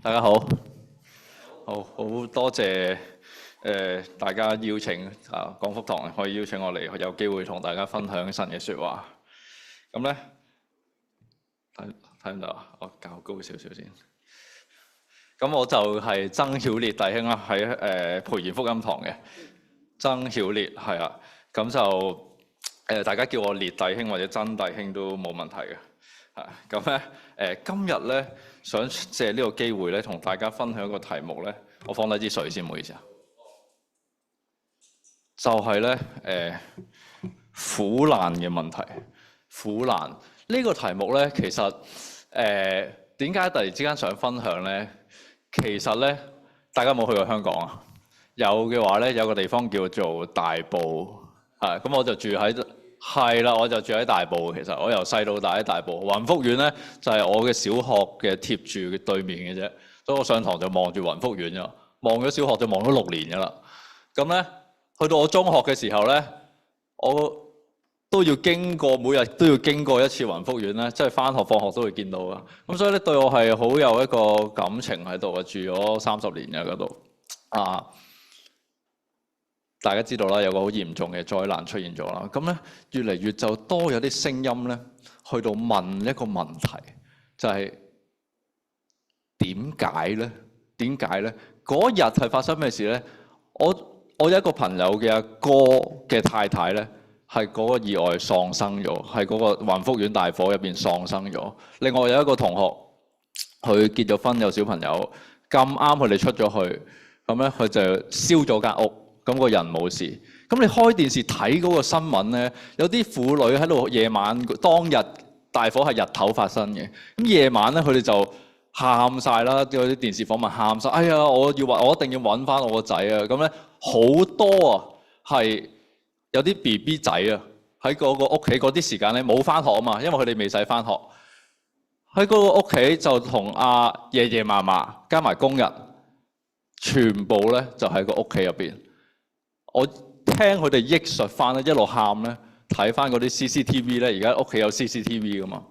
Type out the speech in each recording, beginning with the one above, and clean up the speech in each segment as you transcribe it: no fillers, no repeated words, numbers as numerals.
大家好，好多謝大家邀請廣福堂可以邀請我嚟，有機會同大家分享神嘅説話。咁咧睇唔到啊？我較高少少先。咁我就係曾曉烈弟兄啦，喺培賢福音堂嘅曾曉烈係啊。咁就大家叫我烈弟兄或者曾弟兄都冇問題嘅。咁咧今日咧想借呢個機會咧，同大家分享一個題目咧。我放低支水先，唔好意思啊。就係咧苦難嘅問題。苦難呢個題目咧，其實點解突然之間想分享咧？其實咧，大家冇去過香港啊？有嘅話咧，有個地方叫做大埔，咁我就住喺。係啦，我就住喺大埔。其實我由細到大喺大埔。雲福苑咧就係我嘅小學嘅貼住對面嘅啫，所以我上堂就望住雲福苑啫。望咗小學就望咗6年㗎啦。咁咧去到我中學嘅時候咧，我都要經過，每日都要經過一次雲福苑咧，即係返學放學都會見到㗎。咁所以咧對我係好有一個感情喺度啊，住咗30年嘅嗰度啊。大家知道啦，有個好嚴重嘅災難出現咗啦。咁咧，越嚟越就多有啲聲音咧，去到問一個問題，就係點解咧？點解咧？嗰日係發生咩事咧？我有一個朋友嘅阿哥嘅太太咧，係嗰個意外喪生咗，係嗰個雲福苑大火入邊喪生咗。另外有一個同學，佢結咗婚有小朋友，咁啱佢哋出咗去，咁咧佢就燒咗間屋。咁個人冇事，咁你開電視睇嗰個新聞咧，有啲婦女喺度夜晚當日大火係日頭發生嘅，咁夜晚咧佢哋就喊晒啦，嗰啲電視訪問喊晒，哎呀，我一定要揾翻我個仔啊！咁咧好多啊，係有啲 BB 仔啊，喺嗰個屋企嗰啲時間咧冇翻學啊嘛，因為佢哋未使翻學，喺嗰個屋企就同阿爺爺嫲嫲加埋工人，全部咧就喺個屋企入邊。我聽佢哋憶述翻咧，一路喊咧，睇翻嗰啲 CCTV 咧，而家屋企有 CCTV 噶嘛。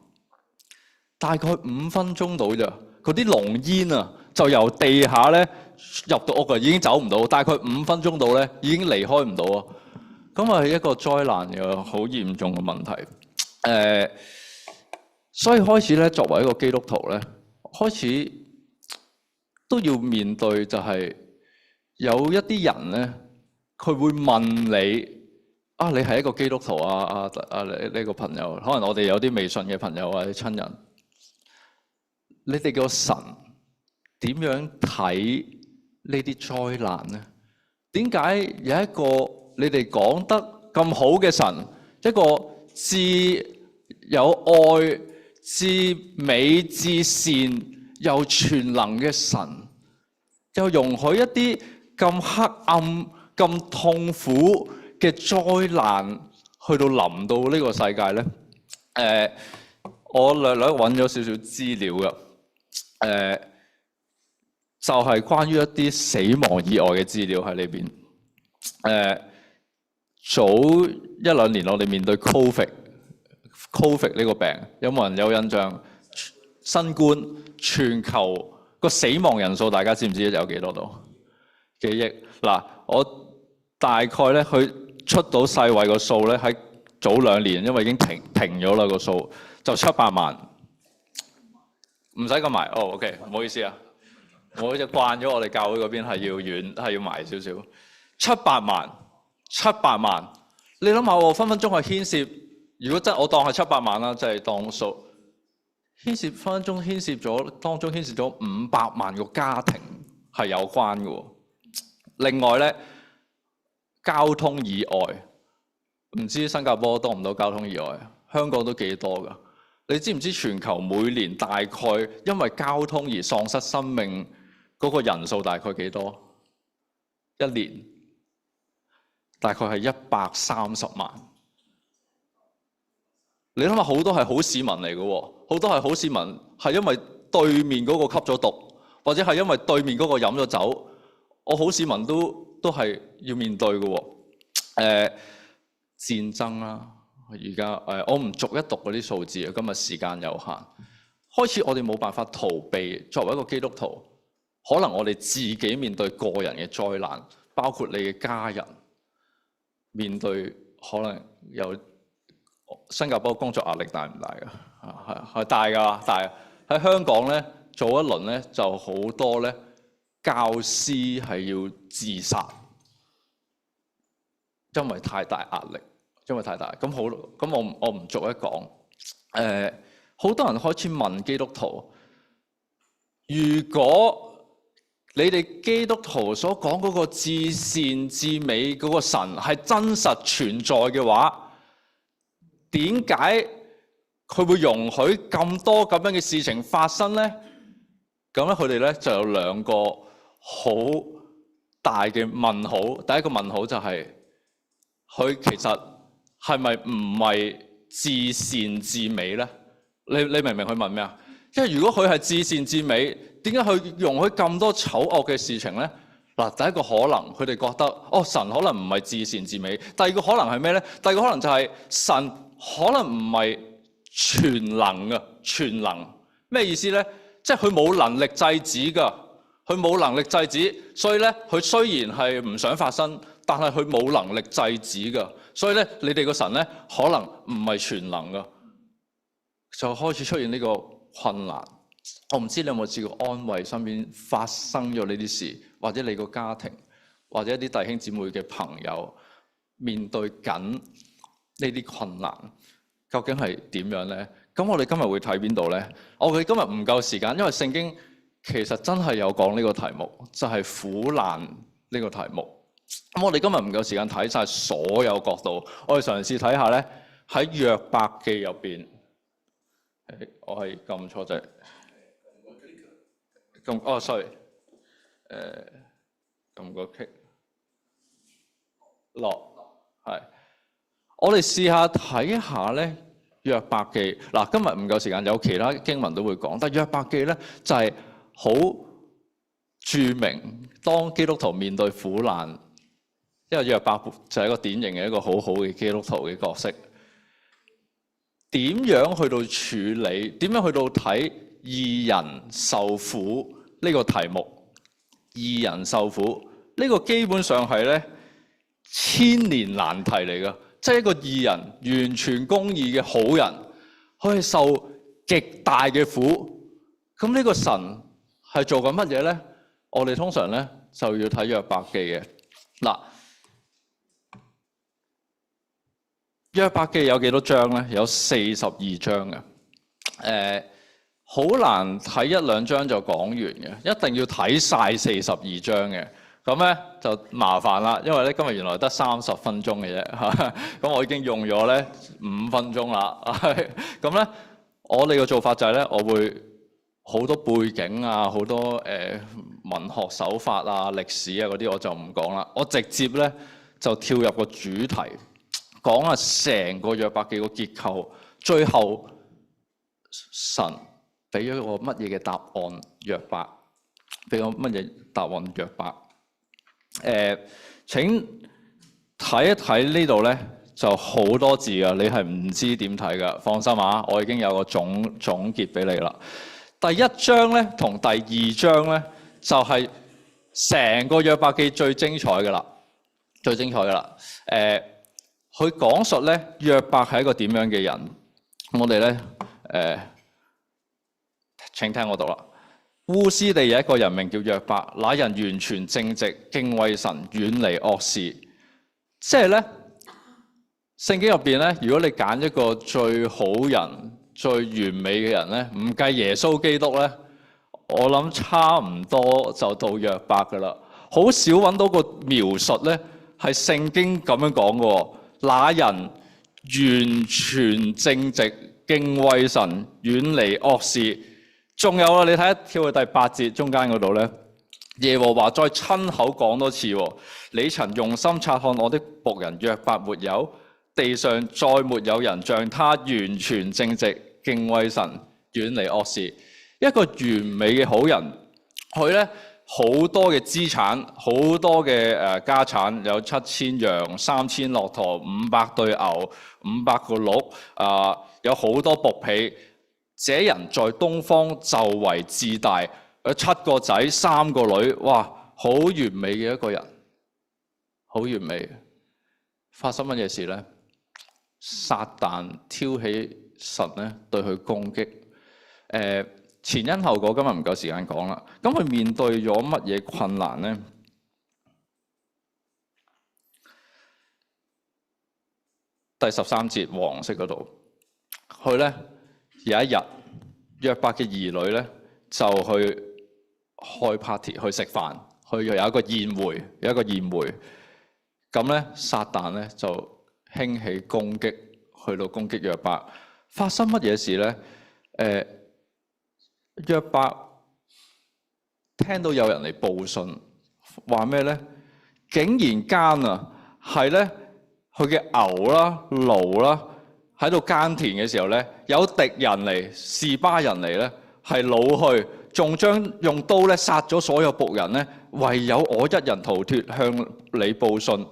大概5分鐘到咋，嗰啲濃煙啊，就由地下咧入到屋啊，已經走唔到。大概5分鐘到咧，已經離開唔到啊。咁係一個災難嘅好嚴重嘅問題。所以開始咧，作為一個基督徒咧，開始都要面對就係有一啲人咧。佢會問你啊，你係一個基督徒啊？呢個朋友，可能我哋有啲微信嘅朋友或者親人，你哋個神點樣睇呢啲災難呢？點解有一個你哋講得咁好嘅神，一個至有愛、至美、至善又全能嘅神，又容許一啲咁黑暗、咁痛苦嘅災難去到臨到呢個世界咧？我略略揾咗少少資料嘅，就係關於一啲死亡意外嘅資料喺呢邊。早1-2年我哋面對 Covid 呢個病，有冇人有印象？新冠全球個死亡人數，大家知唔知有幾多度？幾億？嗱，我大概咧，佢出到世衛個數咧，喺早2年，因為已經停咗啦個數，就700萬，唔使咁埋。哦 ，OK， 唔好意思啊，我就慣咗我哋教會嗰邊係要遠，係要埋少少。700萬，你諗下喎，分分鐘係牽涉，如果真我當係700萬啦，即係當數，分分鐘牽涉咗當中牽涉咗500萬個家庭係有關嘅喎。另外咧，交通意外，唔知新加坡多唔多交通意外？香港都幾多㗎？你知唔知全球每年大概因為交通而喪失生命嗰個人數大概幾多？一年大概係130萬。你諗下，好多係好市民嚟嘅喎，好多係好市民係因為對面嗰個吸咗毒，或者係因為對面嗰個飲咗酒，我好市民都係要面對嘅喎。戰爭啦，而家我唔逐一讀嗰啲數字啊，今日時間有限。開始我哋冇辦法逃避，作為一個基督徒，可能我哋自己面對個人嘅災難，包括你嘅家人面對可能有新加坡工作壓力大唔大㗎？係大㗎，但係喺香港咧做一輪咧就好多咧教師係要自殺，因為太大壓力，因為太大。咁好，咁我唔逐一講。好多人開始問基督徒，如果你哋基督徒所講嗰個至善至美嗰個神係真實存在嘅話，點解佢會容許咁多咁樣嘅事情發生咧？咁咧佢哋咧就有兩個好大嘅問號。第一個問號就係佢其實係咪唔係至善至美咧？你明唔明佢問咩啊？因為如果佢係至善至美，點解佢容許咁多醜惡嘅事情咧？嗱，第一個可能佢哋覺得神可能唔係至善至美。第二個可能係咩咧？第二個可能就係神可能唔係全能嘅。全能咩意思咧？即係佢冇能力制止㗎，佢冇能力制止，所以咧佢雖然係唔想發生，但係佢冇能力制止㗎。所以咧你哋個神咧可能唔係全能㗎，就開始出現呢個困難。我唔知你有冇試過安慰身邊發生咗呢啲事，或者你個家庭，或者一啲弟兄姊妹嘅朋友面對緊呢啲困難，究竟係點樣咧？咁我哋今日會睇邊度咧？我哋今日唔夠時間，因為聖經其實真係有講呢個題目，就係苦難呢個題目。咁我哋今日唔夠時間睇晒所有角度，我哋嘗試睇下咧喺約伯記入邊。我係撳錯掣。sorry， 撳個 kick 落，係。我哋試下睇下咧約伯記。嗱，今日唔夠時間，有其他經文都會講，但約伯記咧就係好著名。當基督徒面對苦難，因為約伯就係一個典型嘅一個好好嘅基督徒嘅角色。點樣去到處理？點樣去到睇義人受苦呢個題目？義人受苦呢個基本上係咧千年難題嚟㗎，即係一個義人完全公義嘅好人，佢係受極大嘅苦。咁呢個神係做緊乜嘢咧？我哋通常咧就要睇約伯記嘅。嗱，約伯記有幾多章咧？有42章嘅。好難睇一兩章就講完嘅，一定要睇晒42章嘅。咁咧就麻煩啦，因為咧今日原來得30分鐘嘅啫。咁我已經用咗咧5分鐘啦。咁咧我哋嘅做法就係咧，我會好多背景啊，好多文學手法啊、歷史啊嗰啲我就唔講啦。我直接咧就跳入個主題，講下成個約伯記個結構，最後神俾咗個乜嘢嘅答案？約伯俾個乜嘢答案？約伯。請睇一睇呢度咧，就好多字啊！你係唔知點睇噶？放心啊，我已經有個總結俾你啦。第一章咧同第二章咧，就係成個約伯記最精彩噶啦，最精彩噶啦。佢講述咧約伯係一個點樣嘅人？我哋咧請聽我讀啦。烏斯地有一個人名叫約伯，那人完全正直，敬畏神，遠離惡事。即係咧，聖經入邊咧，如果你揀一個最好人、最完美嘅人咧，唔計耶穌基督咧，我諗差唔多就到約伯噶啦。好少揾到個描述咧，係聖經咁樣講嘅。那人完全正直，敬畏神，遠離惡事。仲有啊，你睇跳去第8節中間嗰度咧，耶和華再親口講多次，你曾用心察看我的僕人約伯沒有？地上再沒有人像他完全正直，敬畏神，遠離惡事。一個完美嘅好人，佢咧好多嘅資產，好多嘅家產，有7000羊、3000駱駝、500對牛、500個鹿，有好多僕婢。這人在東方就為至大， 7個仔3個女，哇，好完美嘅一個人，好完美。發生乜嘢事咧？撒旦挑起神咧對佢攻擊。前因後果今日唔夠時間講啦。咁佢面對咗乜嘢困難咧？第13節黃色嗰度，佢咧有一日，約伯嘅兒女咧就去開 party 去食飯，去有一個宴會，咁咧撒旦咧就興起攻擊，去到攻擊約伯。發生乜嘢事咧？約伯聽到有人嚟報信，話咩咧？竟然間啊，係咧佢嘅牛啦、驢啦喺度耕田嘅時候咧，有敵人嚟，示巴人嚟咧，係擄去，仲將用刀咧殺咗所有僕人咧，唯有我一人逃脫，向你報信。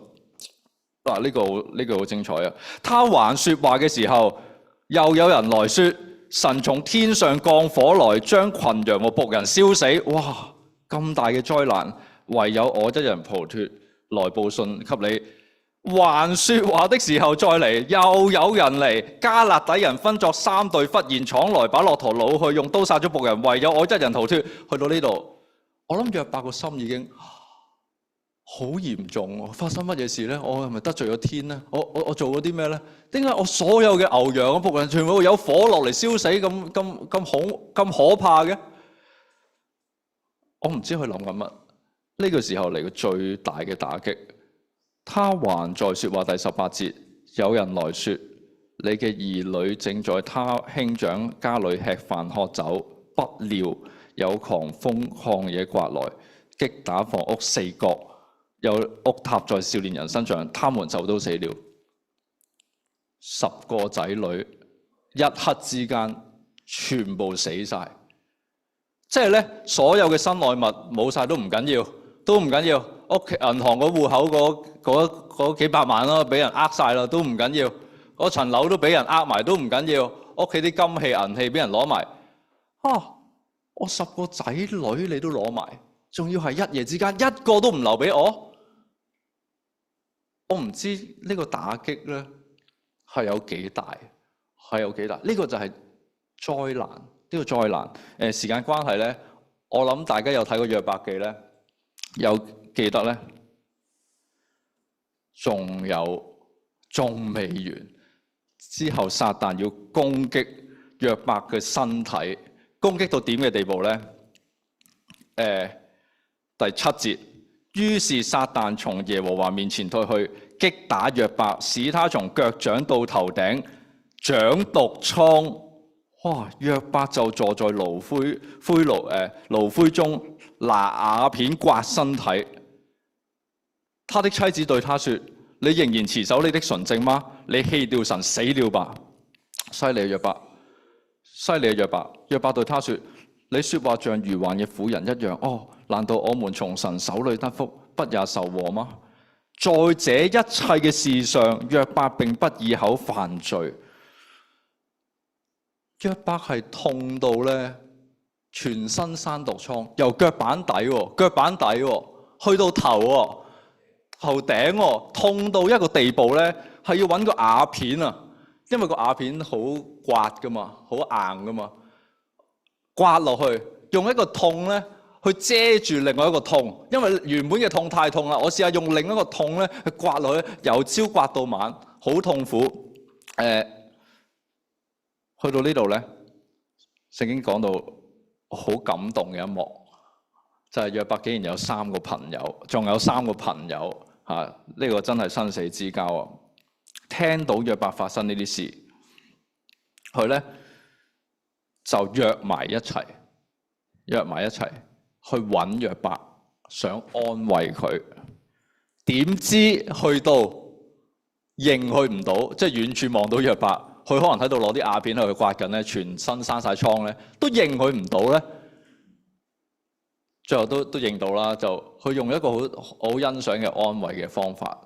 嗱，呢個好精彩啊！他還說話嘅時候，又有人來說：神從天上降火來，將群羊和僕人燒死。哇！咁大嘅災難，唯有我一人逃脫，來報信給你。還說話的時候再嚟，又有人嚟。加勒底人分作3隊，忽然闖來，把駱駝擄去，用刀殺咗僕人，唯有我一人逃脫。去到呢度，我諗約伯個心已經好嚴重。發生乜嘢事咧？我係咪得罪咗天咧？我做咗啲咩咧？點解我所有嘅牛羊嘅僕人全部有火落嚟燒死？咁可怕嘅？我唔知佢諗緊乜。呢個時候嚟個最大嘅打擊。他還在說話。第18節，有人來說：你嘅兒女正在他兄長家裏吃飯喝酒，不料有狂風曠野刮來，擊打房屋4角，有屋塌在少年人身上，他們就都死了。10個仔女一刻之間全部死晒，即係咧所有嘅身外物冇晒都唔緊要，屋企銀行個戶口嗰幾百萬啦，俾人呃晒啦，都唔緊要。嗰層樓都俾人呃埋，都唔緊要。屋企啲金器銀器俾人攞埋。我10個仔女你都攞埋，仲要係一夜之間，一個都唔留俾我。我唔知呢個打擊咧係有幾大，呢個就係災難，呢個災難。時間關係咧，我諗大家有睇過約伯記咧，有記得咧，仲未完。之後撒旦要攻擊約伯嘅身體，攻擊到點嘅地步咧？第7節，於是撒旦從耶和華面前退去，擊打約伯，使他從腳掌到頭頂長毒瘡。哇！約伯就坐在爐灰中，拿瓦片刮身體。他的妻子對他說：你仍然持守你的純正嗎？你棄掉神，死了吧！犀利啊，約伯！犀利啊，約伯！約伯對他說：你說話像愚頑嘅婦人一樣。難道我們從神手裏得福，不也受禍嗎？在這一切嘅事上，約伯並不以口犯罪。約伯係痛到咧，全身生毒瘡，由腳板底去到頭頂，痛到一個地步咧，係要揾個瓦片啊，因為個瓦片好刮噶嘛，好硬噶嘛，刮落去，用一個痛咧去遮住另外一個痛，因為原本嘅痛太痛啦，我試下用另一個痛咧去刮落去，由朝刮到晚，好痛苦。去到呢度咧，聖經講到好感動嘅一幕，就係約伯竟然有3個朋友，仲有3個朋友嚇，呢個真係生死之交啊！聽到約伯發生呢啲事，佢咧就約埋一齊去揾約伯，想安慰佢。點知去到認佢唔到，即係遠處望到約伯。佢可能喺度攞啲瓦片喺度刮緊咧，全身生晒瘡咧，都認佢唔到咧。最後都認到啦，就佢用一個好欣賞嘅安慰嘅方法，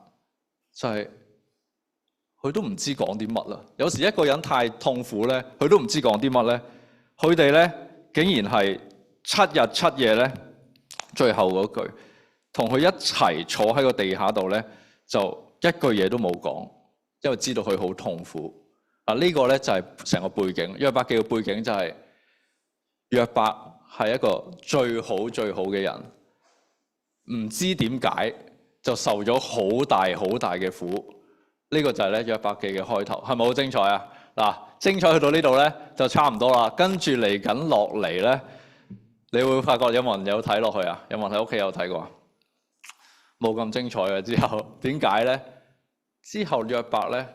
就係佢都唔知講啲乜啦。有時一個人太痛苦咧，佢都唔知講啲乜咧。佢哋咧竟然係7日7夜咧，最後嗰句同佢一齊坐喺個地下度咧，就一句嘢都冇講，因為知道佢好痛苦。呢個咧就係成個背景。約伯記嘅背景就係約伯係一個最好最好嘅人，唔知點解就受咗好大好大嘅苦。呢個就係咧約伯記嘅開頭，係咪好精彩啊？嗱，精彩去到呢度咧就差唔多啦。跟住嚟緊落嚟咧，你會發覺有冇人有睇落去啊？有冇人喺屋企有睇過啊？冇咁精彩嘅。之後點解咧？之後約伯咧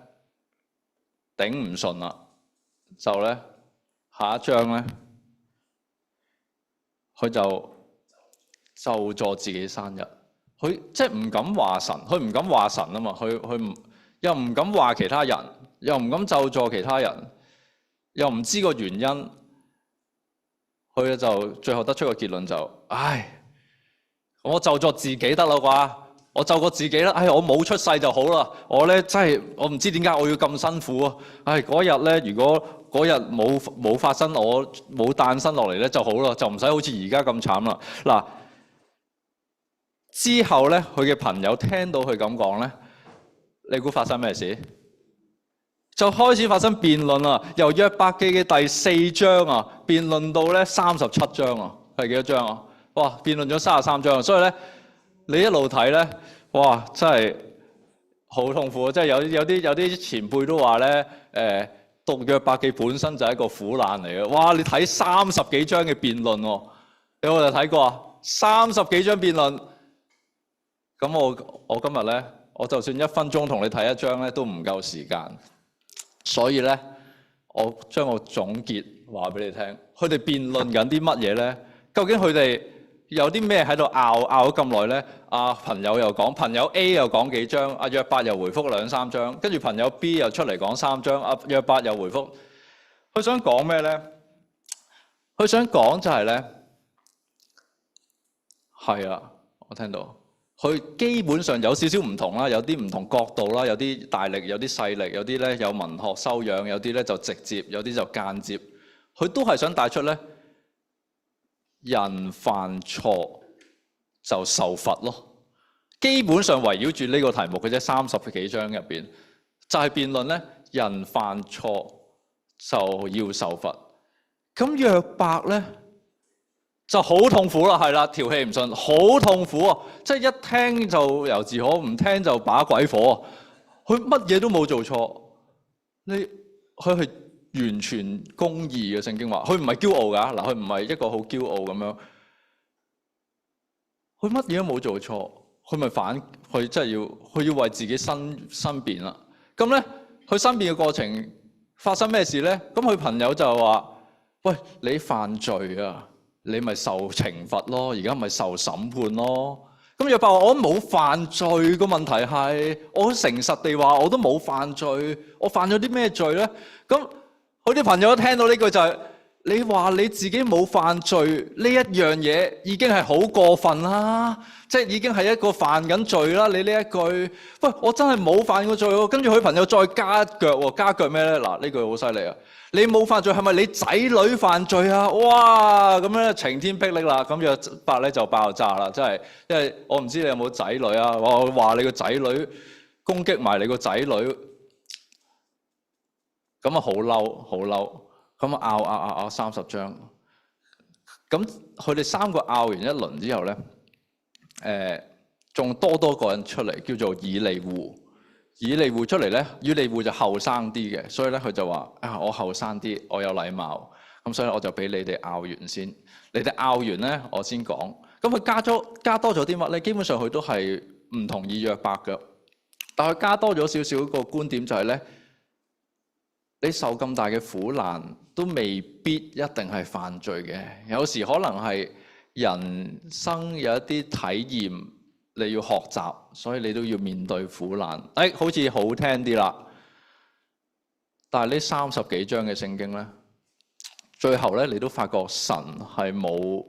頂唔順啦，就咧下一章咧，佢就咒詛自己生日。佢即係唔敢話神，佢唔敢話神啊嘛。佢又唔敢話其他人，又唔敢咒詛其他人，又唔知個原因。佢就最後得出個結論就：唉，我咒詛自己得啦啩，我咒過自己啦。唉，我冇出世就好啦。我咧真係我唔知點解我要咁辛苦啊。唉，嗰日咧，如果嗰日冇發生，我冇誕生落嚟咧就好啦，就唔使好似而家咁慘啦。嗱，之後咧，佢嘅朋友聽到佢咁講咧，你估發生咩事？就開始發生辯論啦。由約伯記嘅第4章啊，辯論到咧37章啊，係幾多章啊？哇！辯論咗33章，所以咧你一路睇咧，哇！真係好痛苦。即係有啲前輩都話咧，讀約伯記本身就係一個苦難嚟嘅。哇！你睇30幾章嘅辯論喎，你有冇睇過啊？30幾章辯論，咁我今日咧，我就算1分鐘同你睇一章咧，都唔夠時間。所以咧，我將個總結話俾你聽，佢哋辯論緊啲乜嘢咧？究竟佢哋有啲咩喺度拗咗咁耐咧？朋友又講，朋友 A 又講幾章，約伯又回覆2、3章，跟住朋友 B 又出嚟講3章，約伯又回覆。佢想講咩咧？佢想講就係咧，係啊，我聽到。佢基本上有少少唔同啦，有啲唔同角度啦，有啲大力，有啲細力，有啲咧有文學修養，有啲咧就直接，有啲就間接。佢都係想帶出咧，人犯錯就受罰咯。基本上圍繞住呢個題目嘅啫，30幾章入邊就係辯論咧，人犯錯就要受罰。咁約伯咧就好痛苦啦，係啦，條氣唔順，好痛苦啊！即係一聽就由自可，唔聽就把鬼火啊！佢乜嘢都冇做錯，佢係完全公義嘅。聖經話佢唔係驕傲㗎，嗱，佢唔係一個好驕傲咁樣，佢乜嘢都冇做錯，佢咪佢真係佢要為自己申辯啦。咁咧，佢申辯嘅過程發生咩事咧？咁佢朋友就話：喂，你犯罪啊！你咪受懲罰咯，而家咪受審判咯。咁約伯話：我冇犯罪，個問題係我誠實地話我都冇犯罪，我犯咗啲咩罪咧？咁佢啲朋友都聽到呢句就係：你話你自己冇犯罪呢一樣嘢已經係好過分啦，即係已經係一個犯緊罪啦。你呢一句，喂，我真係冇犯過罪喎。跟住佢朋友再加腳喎，加腳咩咧？嗱，呢句好犀利啊！你冇犯罪係咪你仔女犯罪啊？哇！咁樣晴天霹靂啦，咁約伯咧就爆炸啦，真係，因為我唔知你有冇仔女啊？我話你個仔女攻擊埋你個仔女，咁啊好嬲，好嬲，咁啊拗30章，咁佢哋3個拗完一輪之後咧，仲多個人出嚟，叫做以利戶。以利戶出嚟咧，以利戶就後生啲嘅，所以咧佢就話：我後生啲，我有禮貌，咁所以我就俾你哋拗完先。你哋拗完咧，我先講。咁佢加多咗啲乜咧？基本上佢都係唔同意約伯嘅，但係加多咗少少個觀點就係咧，你受咁大嘅苦難都未必一定係犯罪嘅，有時可能係人生有一啲體驗。你要學習，所以你都要面對苦難。好似好聽啲啦，但係呢30幾章嘅聖經咧，最後咧你都發覺神係冇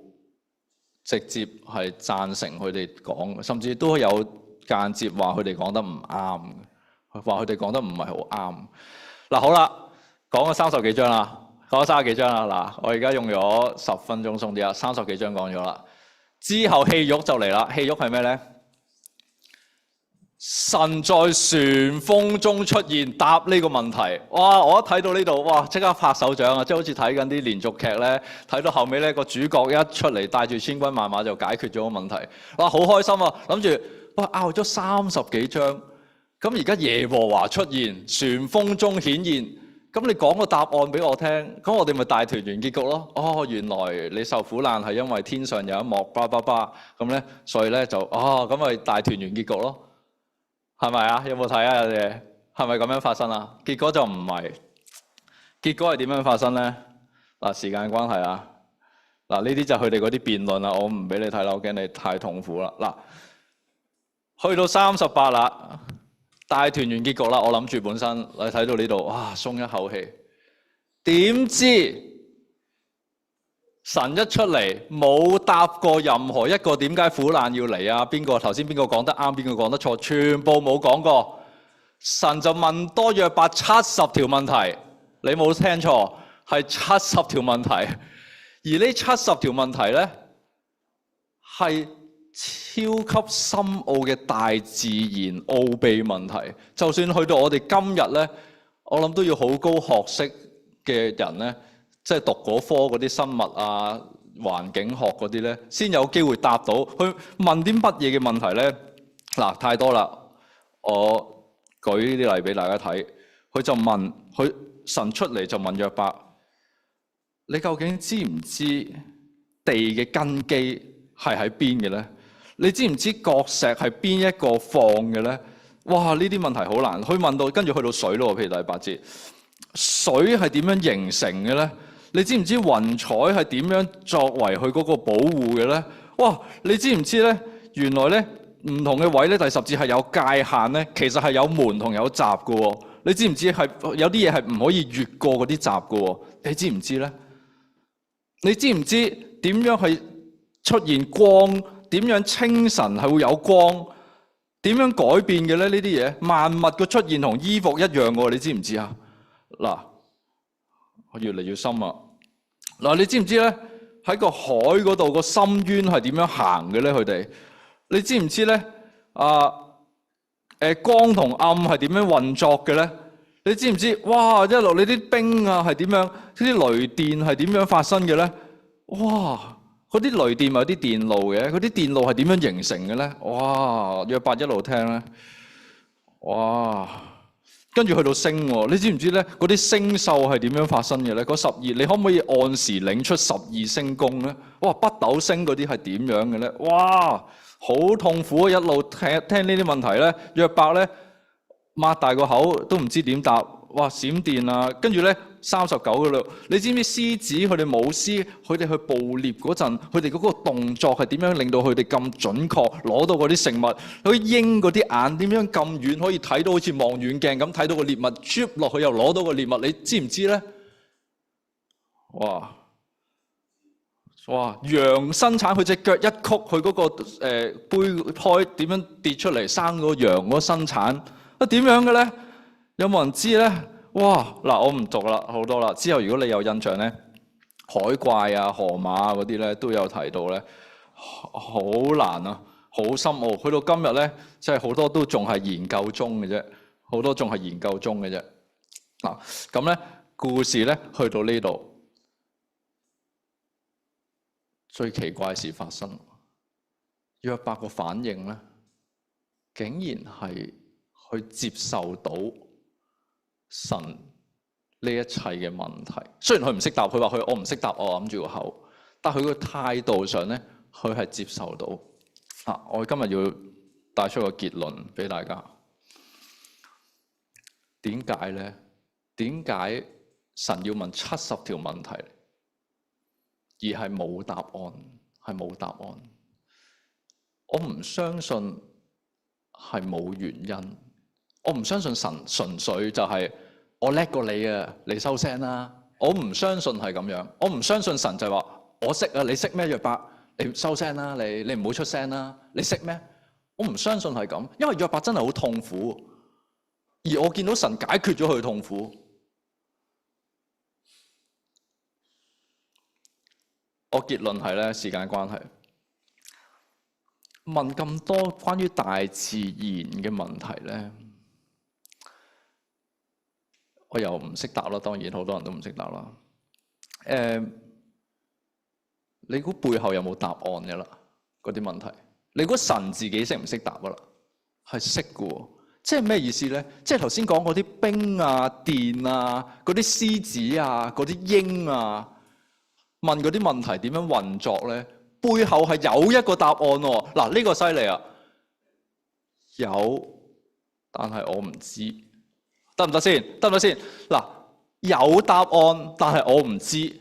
直接係贊成佢哋講，甚至都有間接話佢哋講得唔啱，話佢哋講得唔係好啱。嗱，好啦，講咗30幾章啦，講咗30幾章啦。嗱，我而家用咗10分鐘鬆啲啦，30幾章講咗啦。之後戲肉就嚟啦，戲肉係咩咧？神在旋風中出現，答呢個問題。哇！我一睇到呢度，哇！即刻拍手掌啊！即係好似睇緊啲連續劇咧，睇到後尾咧個主角一出嚟帶住千軍萬馬就解決咗個問題。哇！好開心啊！諗住哇拗咗30幾章，咁而家耶和華出現，旋風中顯現。咁你講個答案俾我聽，咁我哋咪大團圓結局咯。哦，原來你受苦難係因為天上有一幕叭叭叭，咁咧所以咧就咁咪大團圓結局咯。係咪啊？有冇睇啊？有哋係咪咁樣發生啊？結果就唔係，結果係點樣發生咧？嗱，時間關係啊，嗱呢啲就係佢哋嗰啲辯論啦，我唔俾你睇啦，我驚你太痛苦啦。嗱，去到38啦，大團圓結局啦，我諗住本身你睇到呢度，哇，鬆一口氣。點知神一出嚟冇答過任何一個點解苦難要嚟啊？邊個頭先邊個講得啱，邊個講得錯，全部冇講過。神就問多約伯70條問題，你冇聽錯，係70條問題。而呢70條問題咧，係超級深奧嘅大自然奧秘問題。就算去到我哋今日咧，我諗都要好高學識嘅人咧。即係讀嗰科嗰啲生物啊、環境學嗰啲咧，先有機會答到。佢問啲乜嘢嘅問題咧？嗱，太多啦。我舉呢啲例俾大家睇。佢就問佢神出嚟就問約伯：你究竟知唔知地嘅根基係喺邊嘅咧？你知唔知角石係邊一個放嘅咧？哇！呢啲問題好難。佢問到跟住去到水咯，譬如第8節，水係點樣形成嘅咧？你知唔知雲彩係點樣作為佢嗰個保護嘅咧？哇！你知唔知咧？原來咧唔同嘅位咧，第10節係有界限咧，其實係有門同有閘嘅喎。你知唔知係有啲嘢係唔可以越過嗰啲閘嘅喎？你知唔知咧？你知唔知點樣係出現光？點樣清晨係會有光？點樣改變嘅咧？呢啲嘢萬物嘅出現同衣服一樣嘅喎，你知唔知啊？嗱。越嚟越深啊！嗱，你知唔知咧？喺個海嗰度個深淵係點樣行嘅咧？佢哋，你知唔知咧？光同暗係點樣運作嘅咧？你知唔知？哇！一路你啲冰啊係點樣？啲雷電係點樣發生嘅咧？哇！嗰啲雷電咪有啲電路嘅，嗰啲電路係點樣形成嘅咧？哇！約伯一路聽咧，哇！跟住去到星喎，你知唔知咧？嗰啲星宿係點樣發生嘅咧？嗰12，你可唔可以按時領出12星宮咧？哇！北斗星嗰啲係點樣嘅咧？哇！好痛苦啊！一路聽呢啲問題咧，約伯咧擘大個口都唔知點答。哇！閃電啊！跟住咧39嗰度，你知唔知獅子佢哋母獅佢哋去捕獵嗰陣，佢哋嗰個動作係點樣令到佢哋咁準確攞到嗰啲食物？佢鷹嗰啲眼點樣咁遠可以睇到好似望遠鏡咁睇到個獵物，啜落去又攞到個獵物？你知唔知咧？哇！羊生產佢隻腳一曲，佢嗰個胚胎點樣跌出嚟生個羊嗰生產啊？點樣嘅咧？有冇人知咧？哇！嗱，我唔讀啦，好多啦。之後如果你有印象咧，海怪啊、河馬啊嗰啲咧都有提到咧，好難啊，好深奧。去到今日咧，即係好多都仲係研究中嘅啫，好多仲係研究中嘅啫。嗱，咁咧故事咧去到呢度，最奇怪事發生，約伯個反應咧，竟然係去接受到神呢一切嘅問題，雖然佢唔識答，佢話我唔識答，我揞住個口，但佢個態度上咧，佢係接受到。我今日要帶出個結論俾大家。點解咧？點解神要問70條問題，而係冇答案？係冇答案。我唔相信係冇原因。我唔相信神純粹就係我叻過你啊，你收聲啦！我唔相信係咁樣。我唔相信神就係話我識啊，你識咩？約伯，你收聲啦，你唔好出聲啦，你識咩？我唔相信係咁，因為約伯真係好痛苦，而我見到神解決咗佢嘅痛苦。我結論係咧，時間關係，問咁多關於大自然嘅問題咧，我又唔識答啦。當然好多人都唔識答啦。你估背後有冇答案嘅啦？嗰啲問題，你估神自己識唔識答噶啦？係識嘅喎。即係咩意思咧？即係頭先講嗰啲冰啊、電啊、嗰啲獅子啊、嗰啲鷹啊，問嗰啲問題點樣運作咧？背後係有一個答案喎。嗱，呢個犀利啊！有，但係我唔知，得唔得先？得唔得先？嗱，有答案，但係我唔知。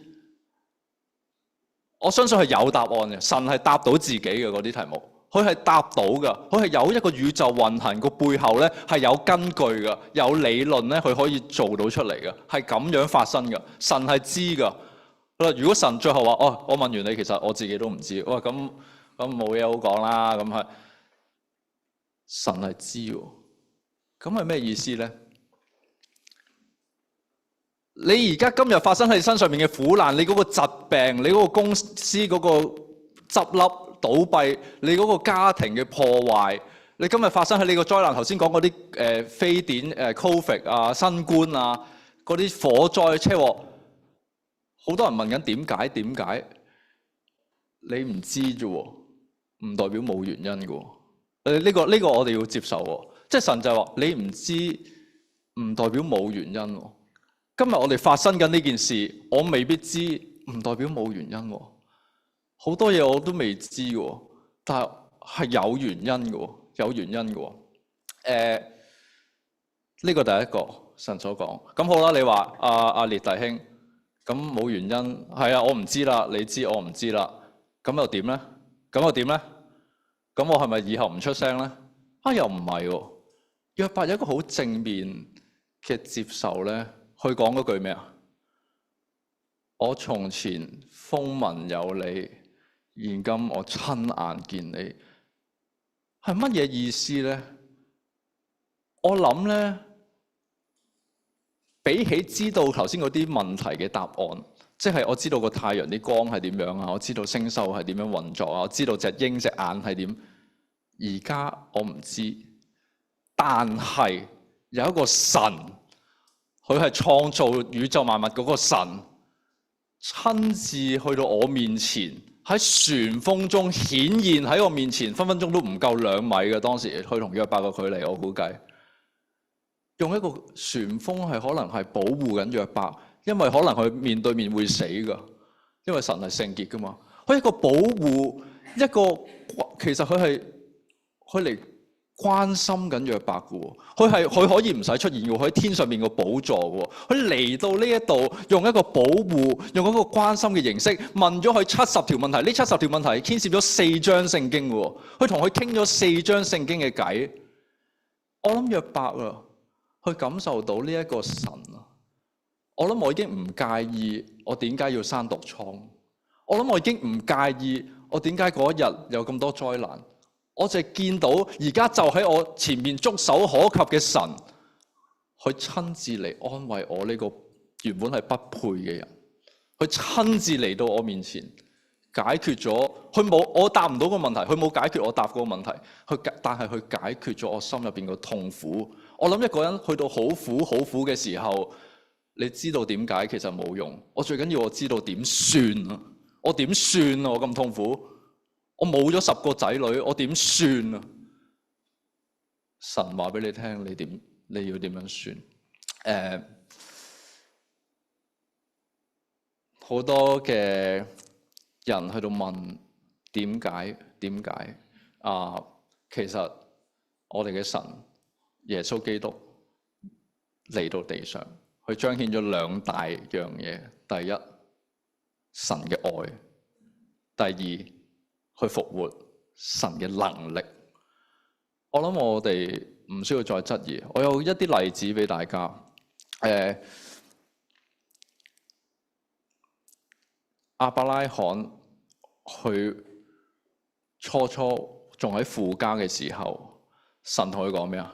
我相信係有答案嘅，神係答到自己嘅嗰啲題目。佢係答到㗎，佢係有一個宇宙運行個背後咧係有根據㗎，有理論咧佢可以做到出嚟嘅，係咁樣發生㗎。神係知㗎。如果神最後話哦，我問完你，其實我自己都唔知，哇咁冇嘢好講啦。咁係神係知喎，咁係咩意思咧？你而家今日發生喺你身上面嘅苦難，你嗰個疾病，你嗰個公司嗰個執笠倒閉，你嗰個家庭嘅破壞，你今日發生喺你個災難，頭先講嗰啲非典、Covid 啊、新冠啊，嗰啲火災、車禍，好多人問緊點解？你唔知啫喎，唔代表冇原因嘅喎。呢個我哋要接受喎。即係神就係話你唔知，唔代表冇原因喎。今日我哋發生緊呢件事，我未必知，唔代表冇原因喎。好多嘢我都未知嘅，但係有原因嘅，有原因嘅。呢個第一個神所講。咁好啦，你話阿列弟兄，咁冇原因，係啊，我唔知啦，你知我唔知啦，咁又點咧？咁又點咧？咁我係咪以後唔出聲咧？又唔係喎。約伯有一個好正面嘅接受咧，去講嗰句咩啊？我從前風聞有你，現今我親眼見你，係乜嘢意思咧？我諗咧，比起知道頭先嗰啲問題嘅答案，即係我知道個太陽啲光係點樣啊，我知道星宿係點樣運作啊，我知道隻鷹隻眼係點，而家我唔知。但係有一個神，佢係創造宇宙萬物嗰個神，親自去到我面前，喺旋風中顯現喺我面前，分分鐘都唔夠2米嘅。當時佢同約伯嘅距離，我估計用一個旋風係可能係保護緊約伯，因為可能佢面對面會死㗎，因為神係聖潔㗎嘛。佢一個保護，一個其實佢嚟關心緊約伯嘅喎，佢可以唔使出現嘅，佢喺天上面個寶座嘅喎，佢嚟到呢一度用一個保護，用一個關心嘅形式問咗佢70條問題。呢70條問題牽涉咗4章聖經嘅喎，佢同佢傾咗4章聖經嘅偈。我諗約伯啊，去感受到呢一個神啊，我諗我已經唔介意我點解要生毒瘡，我諗我已經唔介意我點解嗰一日有咁多災難。我就係見到而家就喺我前面觸手可及嘅神，佢親自嚟安慰我呢個原本係不配嘅人，佢親自嚟到我面前解決咗，我答唔到個問題，佢冇解決我答嗰個問題，但係佢解決咗我心入邊個痛苦。我諗一個人去到好苦嘅時候，你知道點解其實冇用，我最緊要我知道點算啊！我點算啊！我咁痛苦。我冇咗10個仔女，我點算啊？神話俾你聽，你要點樣算？好多嘅人去到問點解啊？其實我哋嘅神耶穌基督嚟到地上，佢彰顯咗2大樣嘢。第一，神嘅愛；第二，去復活神嘅能力。我諗我哋唔需要再質疑。我有一啲例子俾大家。亞伯拉罕佢初仲喺父家嘅時候，神同佢講咩啊？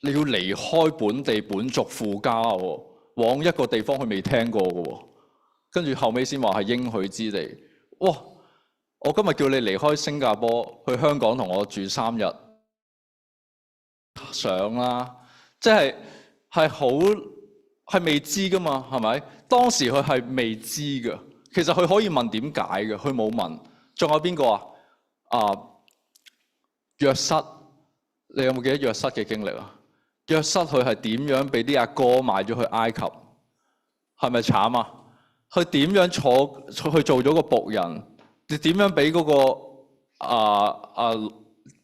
你要離開本地本族父家喎，往一個地方佢未聽過嘅喎。跟住後尾先話係應許之地。哇！我今日叫你離開新加坡去香港同我住3日，想啦，即係未知噶嘛，係咪？當時佢係未知嘅，其實佢可以問點解嘅，佢冇問。仲有邊個啊？約瑟，你有冇記得約瑟嘅經歷啊？約瑟佢係點樣俾啲阿哥賣咗去埃及？係咪慘啊？佢點樣去做咗個僕人？你點樣俾嗰個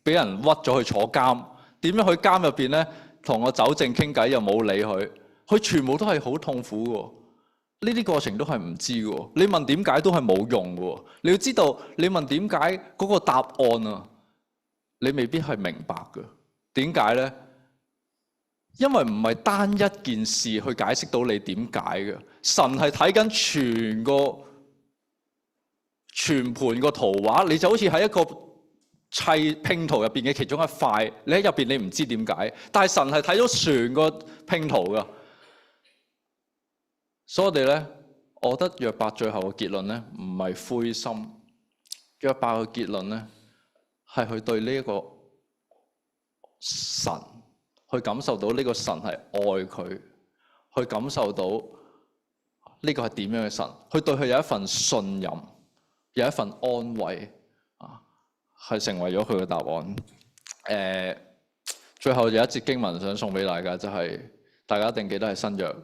俾人屈咗去坐監？點樣去監入邊咧？同個酒政傾偈又冇理佢，佢全部都係好痛苦嘅。呢啲過程都係唔知嘅。你問點解都係冇用嘅。你要知道，你問點解嗰個答案啊，你未必係明白嘅。點解咧？因為唔係單一件事去解釋到你點解嘅。神係睇緊全盤個圖畫，你就好似喺一個砌拼圖入邊嘅其中一塊，你喺入邊你唔知點解，但係神係睇咗全個拼圖噶。所以我哋咧，我覺得約伯最後嘅結論咧，唔係灰心。約伯嘅結論咧，係佢對呢一個神，去感受到呢個神係愛佢，去感受到呢個係點樣嘅神，佢對佢有一份信任，有一份安慰啊，係成為咗佢嘅答案。最後有一節經文想送俾大家，就係大家一定記得係新約，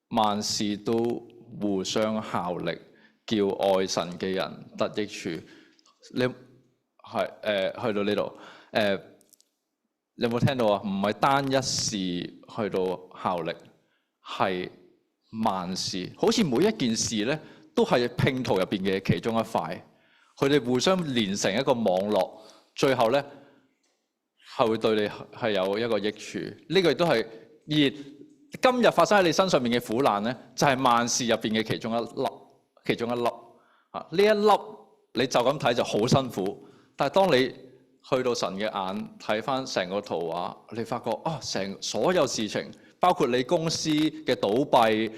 萬事都互相效力，叫愛神嘅人得益處。你係去到呢度你有冇聽到啊？唔係單一事去到效力，係萬事，好似每一件事咧都係拼圖入邊嘅其中一塊，佢哋互相連成一個網絡，最後咧係會對你係有一個益處。呢個亦都係今日發生喺你身上面嘅苦難咧，就係萬事入邊嘅其中一粒啊！呢一粒你就咁睇就好辛苦，但係當你去到神嘅眼睇翻成個圖畫，你發覺所有事情，包括你公司嘅倒閉，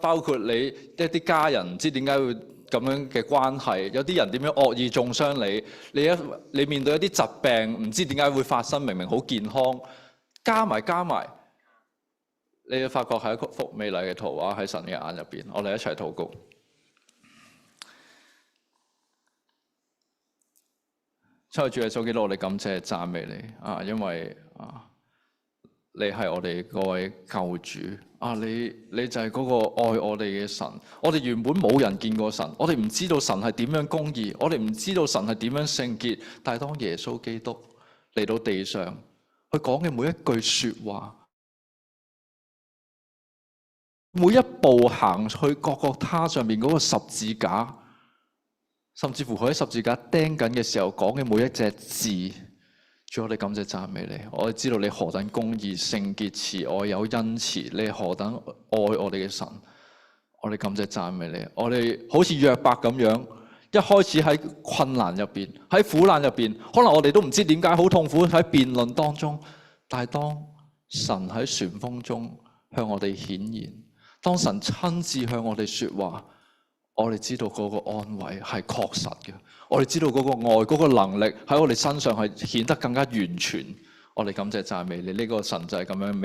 包括你一啲家人唔知點解會咁樣嘅關係，有啲人點樣惡意中傷你，你面對一啲疾病，唔知點解會發生，明明好健康，加埋，你就發覺係一幅美麗嘅圖畫喺神嘅眼入邊。我哋一齊禱告。親愛的主耶穌基督，我哋感謝讚美你啊，因為你係我哋嗰位救主啊，你就係嗰個愛我哋嘅神。我哋原本冇人見過神，我哋唔知道神係點樣公義，我哋唔知道神係點樣聖潔。但係當耶穌基督嚟到地上，佢講嘅每一句說話，每一步行去各各他上面嗰個十字架，甚至乎佢喺十字架釘緊嘅時候講嘅每一隻字，主，我哋感謝讚美你。我哋知道你何等公義、聖潔、慈愛、有恩慈，你何等愛我哋嘅神。我哋感謝讚美你。我哋好似約伯咁樣，一開始喺困難入邊，喺苦難入邊，可能我哋都唔知點解好痛苦喺辯論當中，但係當神喺旋風中向我哋顯現，當神親自向我哋說話，我哋知道嗰個安慰係確實嘅，我哋知道嗰個愛、嗰個能力喺我哋身上係顯得更加完全。我哋感謝讚美你，呢個神就係咁樣美。